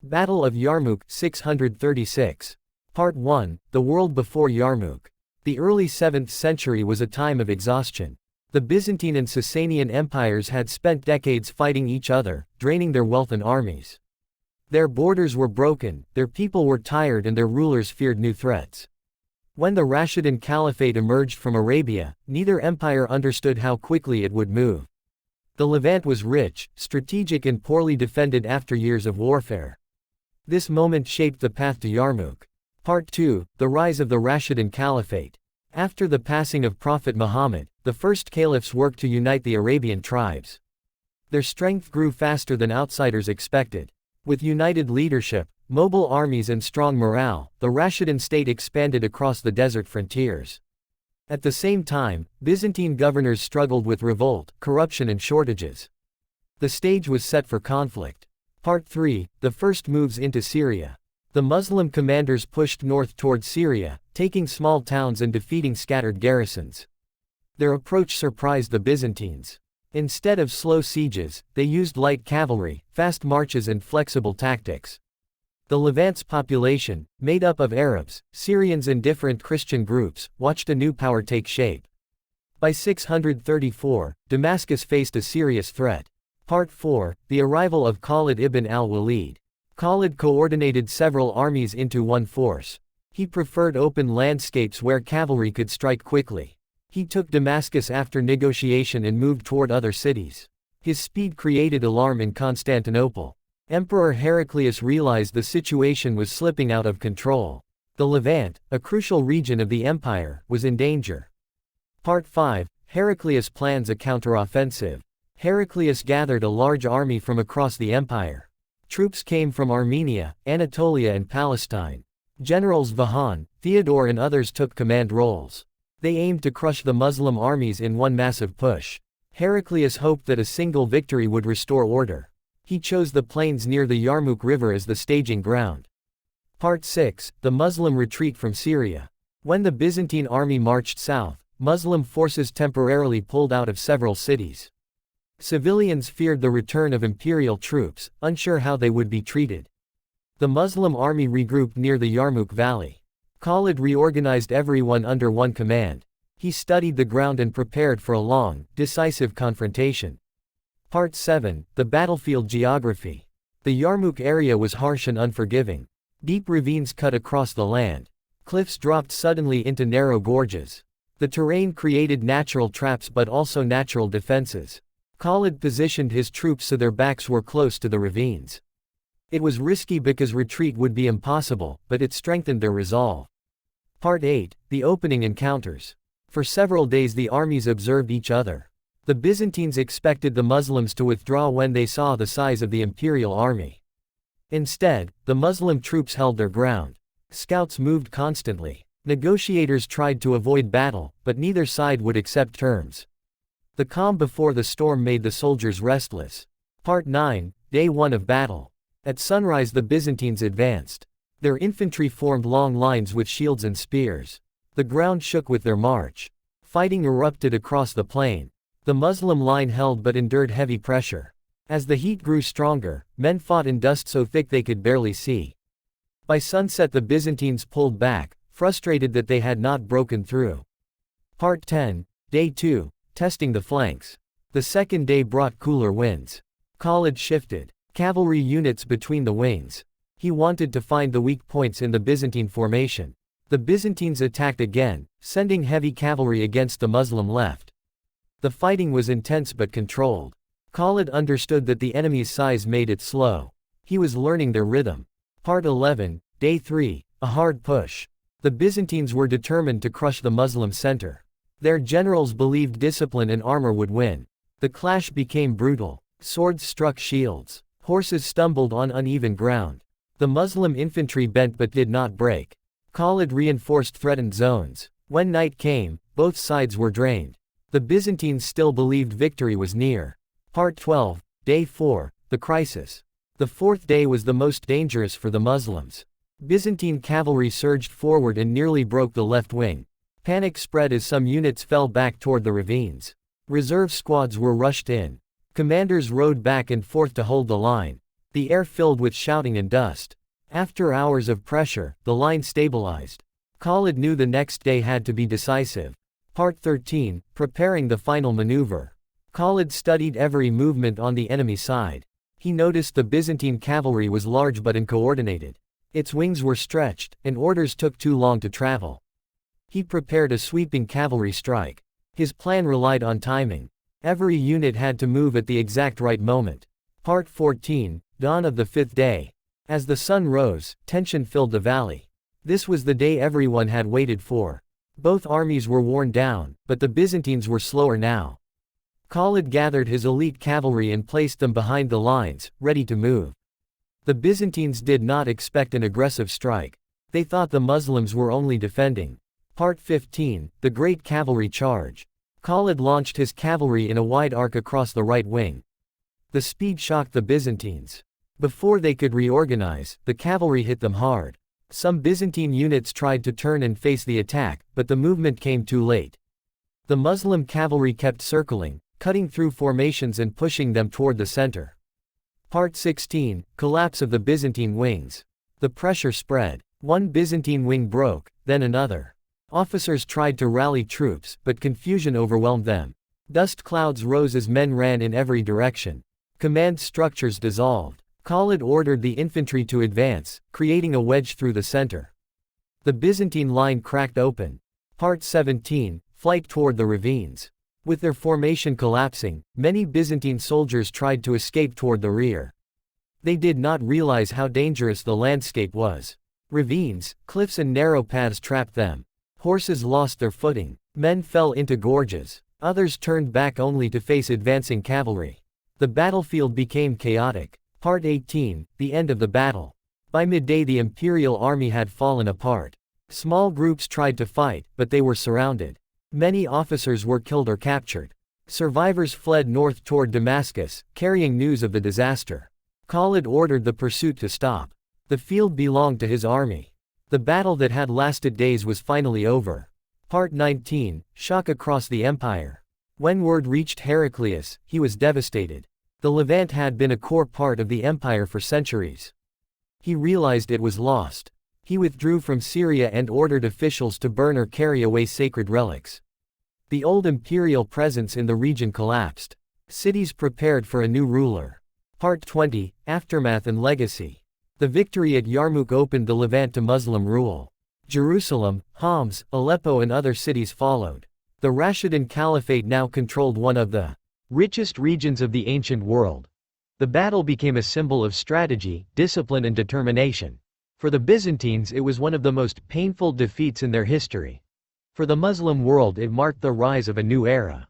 Battle of Yarmouk 636. Part 1, The World Before Yarmouk. The early 7th century was a time of exhaustion. The Byzantine and Sasanian empires had spent decades fighting each other, draining their wealth and armies. Their borders were broken, their people were tired and their rulers feared new threats. When the Rashidun Caliphate emerged from Arabia, neither empire understood how quickly it would move. The Levant was rich, strategic and poorly defended after years of warfare. This moment shaped the path to Yarmouk. Part 2, The Rise of the Rashidun Caliphate. After the passing of Prophet Muhammad, the first caliphs worked to unite the Arabian tribes. Their strength grew faster than outsiders expected. With united leadership, mobile armies and strong morale, the Rashidun state expanded across the desert frontiers. At the same time, Byzantine governors struggled with revolt, corruption and shortages. The stage was set for conflict. Part 3, The First Moves into Syria. The Muslim commanders pushed north toward Syria, taking small towns and defeating scattered garrisons. Their approach surprised the Byzantines. Instead of slow sieges, they used light cavalry, fast marches and flexible tactics. The Levant's population, made up of Arabs, Syrians and different Christian groups, watched a new power take shape. By 634, Damascus faced a serious threat. Part 4, The Arrival of Khalid ibn al-Walid. Khalid coordinated several armies into one force. He preferred open landscapes where cavalry could strike quickly. He took Damascus after negotiation and moved toward other cities. His speed created alarm in Constantinople. Emperor Heraclius realized the situation was slipping out of control. The Levant, a crucial region of the empire, was in danger. Part 5, Heraclius plans a counteroffensive. Heraclius gathered a large army from across the empire. Troops came from Armenia, Anatolia and Palestine. Generals Vahan, Theodore and others took command roles. They aimed to crush the Muslim armies in one massive push. Heraclius hoped that a single victory would restore order. He chose the plains near the Yarmouk River as the staging ground. Part 6, The Muslim Retreat from Syria. When the Byzantine army marched south, Muslim forces temporarily pulled out of several cities. Civilians feared the return of imperial troops, unsure how they would be treated. The Muslim army regrouped near the Yarmouk Valley. Khalid reorganized everyone under one command. He studied the ground and prepared for a long, decisive confrontation. Part 7, The Battlefield Geography. The Yarmouk area was harsh and unforgiving. Deep ravines cut across the land. Cliffs dropped suddenly into narrow gorges. The terrain created natural traps but also natural defenses. Khalid positioned his troops so their backs were close to the ravines. It was risky because retreat would be impossible, but it strengthened their resolve. Part 8, The Opening Encounters. For several days the armies observed each other. The Byzantines expected the Muslims to withdraw when they saw the size of the imperial army. Instead, the Muslim troops held their ground. Scouts moved constantly. Negotiators tried to avoid battle, but neither side would accept terms. The calm before the storm made the soldiers restless. Part 9, Day 1 of Battle. At sunrise the Byzantines advanced. Their infantry formed long lines with shields and spears. The ground shook with their march. Fighting erupted across the plain. The Muslim line held but endured heavy pressure. As the heat grew stronger, men fought in dust so thick they could barely see. By sunset the Byzantines pulled back, frustrated that they had not broken through. Part 10, Day 2, Testing the Flanks. The second day brought cooler winds. Khalid shifted cavalry units between the wings. He wanted to find the weak points in the Byzantine formation. The Byzantines attacked again, sending heavy cavalry against the Muslim left. The fighting was intense but controlled. Khalid understood that the enemy's size made it slow. He was learning their rhythm. Part 11, Day 3, A Hard Push. The Byzantines were determined to crush the Muslim center. Their generals believed discipline and armor would win. The clash became brutal. Swords struck shields. Horses stumbled on uneven ground. The Muslim infantry bent but did not break. Khalid reinforced threatened zones. When night came, both sides were drained. The Byzantines still believed victory was near. Part 12, Day 4, The Crisis. The fourth day was the most dangerous for the Muslims. Byzantine cavalry surged forward and nearly broke the left wing. Panic spread as some units fell back toward the ravines. Reserve squads were rushed in. Commanders rode back and forth to hold the line. the air filled with shouting and dust. After hours of pressure, the line stabilized. Khalid knew the next day had to be decisive. Part 13, Preparing the Final Maneuver. Khalid studied every movement on the enemy side. He noticed the Byzantine cavalry was large but uncoordinated. Its wings were stretched, and orders took too long to travel. He prepared a sweeping cavalry strike. His plan relied on timing. Every unit had to move at the exact right moment. Part 14, Dawn of the fifth day. As the sun rose, tension filled the valley. This was the day everyone had waited for. Both armies were worn down, but the Byzantines were slower now. Khalid gathered his elite cavalry and placed them behind the lines, ready to move. The Byzantines did not expect an aggressive strike. They thought the Muslims were only defending. Part 15, The Great Cavalry Charge. Khalid launched his cavalry in a wide arc across the right wing. The speed shocked the Byzantines. Before they could reorganize, the cavalry hit them hard. Some Byzantine units tried to turn and face the attack, but the movement came too late. The Muslim cavalry kept circling, cutting through formations and pushing them toward the center. Part 16, Collapse of the Byzantine Wings. The pressure spread. One Byzantine wing broke, then another. Officers tried to rally troops, but confusion overwhelmed them. Dust clouds rose as men ran in every direction. Command structures dissolved. Khalid ordered the infantry to advance, creating a wedge through the center. The Byzantine line cracked open. Part 17, Flight toward the ravines. With their formation collapsing, many Byzantine soldiers tried to escape toward the rear. They did not realize how dangerous the landscape was. Ravines, cliffs and narrow paths trapped them. Horses lost their footing. Men fell into gorges. Others turned back only to face advancing cavalry. The battlefield became chaotic. Part 18, The End of the Battle. By midday the imperial army had fallen apart. Small groups tried to fight, but they were surrounded. Many officers were killed or captured. Survivors fled north toward Damascus, carrying news of the disaster. Khalid ordered the pursuit to stop. The field belonged to his army. The battle that had lasted days was finally over. Part 19, Shock across the empire. When word reached Heraclius, he was devastated. The Levant had been a core part of the empire for centuries. He realized it was lost. He withdrew from Syria and ordered officials to burn or carry away sacred relics. The old imperial presence in the region collapsed. Cities prepared for a new ruler. Part 20, Aftermath and Legacy. The victory at Yarmouk opened the Levant to Muslim rule. Jerusalem, Homs, Aleppo and other cities followed. The Rashidun Caliphate now controlled one of the richest regions of the ancient world. The battle became a symbol of strategy, discipline and determination. For the Byzantines it was one of the most painful defeats in their history. For the Muslim world it marked the rise of a new era.